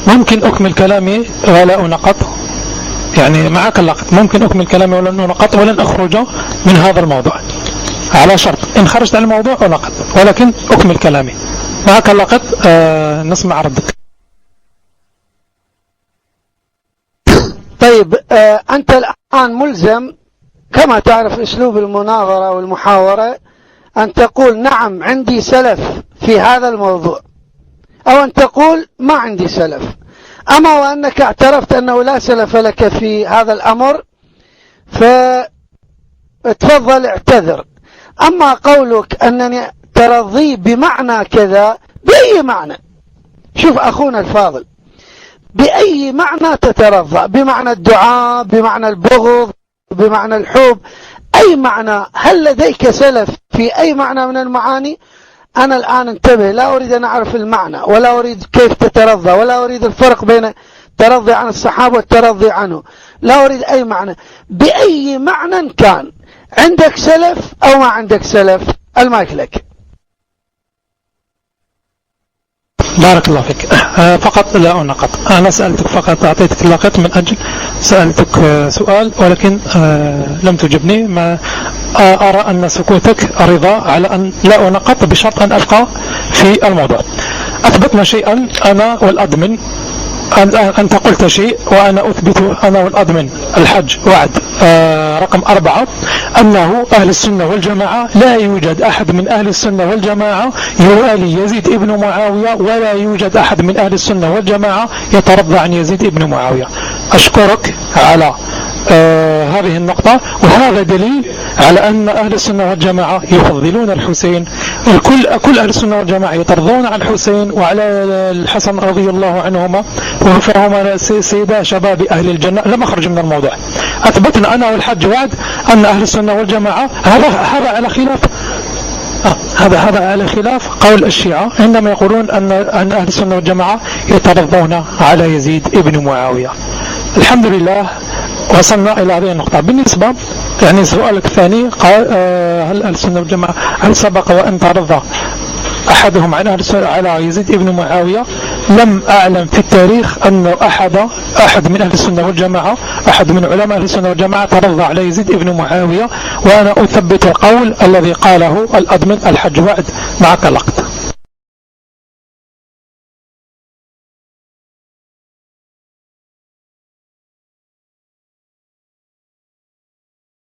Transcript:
ممكن أكمل كلامي ولا أنقط؟ يعني معك اللقط، ممكن أكمل كلامي ولا أنقط ولن أخرج من هذا الموضوع، على شرط إن خرجت عن الموضوع أنقط، ولكن أكمل كلامي. معك اللقط. نسمع ردك. طيب، أنت الآن ملزم كما تعرف أسلوب المناظرة والمحاورة أن تقول نعم عندي سلف في هذا الموضوع، أو أن تقول ما عندي سلف. أما وأنك اعترفت أنه لا سلف لك في هذا الأمر فتفضل اعتذر. أما قولك أنني ترضي بمعنى كذا، بأي معنى؟ شوف أخونا الفاضل، بأي معنى تترضى؟ بمعنى الدعاء، بمعنى البغض، بمعنى الحب، أي معنى؟ هل لديك سلف في أي معنى من المعاني؟ أنا الآن انتبه، لا أريد أن أعرف المعنى، ولا أريد كيف تترضى، ولا أريد الفرق بين الترضي عن الصحابة والترضي عنه، لا أريد أي معنى. بأي معنى كان، عندك سلف أو ما عندك سلف؟ المايك لك. بارك الله فيك. فقط لا أنقط، أنا سألتك فقط، أعطيتك اللقط من أجل سألتك سؤال، ولكن لم تجبني. ما أرى أن سكوتك رضا على أن لا أنقط بشرط أن أبقى في الموضوع. أثبتنا شيئا أنا والأدمن، أنت قلت شيء وأنا أثبت أنا والأدمن الحج وعد رقم 4 أنه أهل السنة والجماعة لا يوجد أحد من أهل السنة والجماعة يوالي يزيد ابن معاوية، ولا يوجد أحد من أهل السنة والجماعة يترضى عن يزيد ابن معاوية. أشكرك على هذه النقطة، وهذا دليل على أن أهل السنة والجماعة يفضلون الحسين. كل أهل السنة والجماعة يترضون عن الحسين وعلى الحسن رضي الله عنهما، وفهما سيدا شباب أهل الجنة. لم أخرج من الموضوع، أثبتنا أنا والحج وعد أن أهل السنة والجماعة هذا على خلاف هذا على خلاف قول الشيعة عندما يقولون أن أهل السنة والجماعة يترضون على يزيد ابن معاوية. الحمد لله وصلنا إلى هذه النقطة. بالنسبة يعني سؤالك الثاني، قال هل أهل السنة والجماعة هل سبق وأن ترضى أحدهم على يزيد ابن معاوية؟ لم أعلم في التاريخ أن أحد من أهل السنة والجماعة، أحد من علماء أهل السنة والجماعة ترضى على يزيد ابن معاوية، وأنا أثبت القول الذي قاله الأدمن الحج وعد. معك لقط.